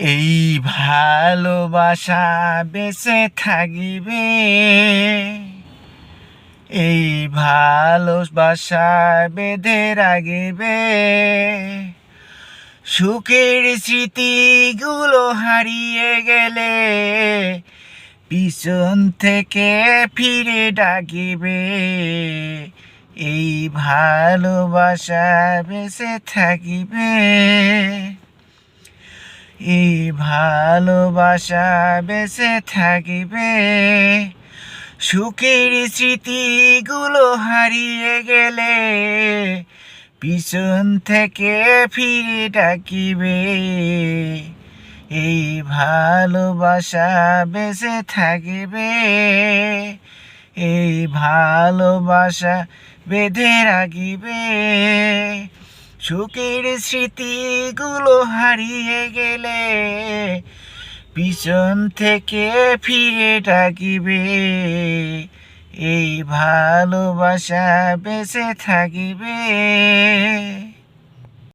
এই ভালোবাসা বেঁচে থাকিবে, এই ভালোবাসা বেঁধে রাখিবে। সুখের স্মৃতিগুলো হারিয়ে গেলে পিছন থেকে ফিরে ডাকিবে। এই ভালোবাসা বেঁচে থাকিবে, এই ভালোবাসা বেঁচে থাকিবে। সুখের স্মৃতিগুলো হারিয়ে গেলে পিছন থেকে ফিরে ডাকিবে। এই ভালোবাসা বেঁচে থাকিবে, এই ভালোবাসা বেঁধে রাখিবে। সুখের স্মৃতিগুলো হারিয়ে গেলে পিছন থেকে ফিরে ডাকিবে। এই ভালোবাসা বেঁচে থাকিবে।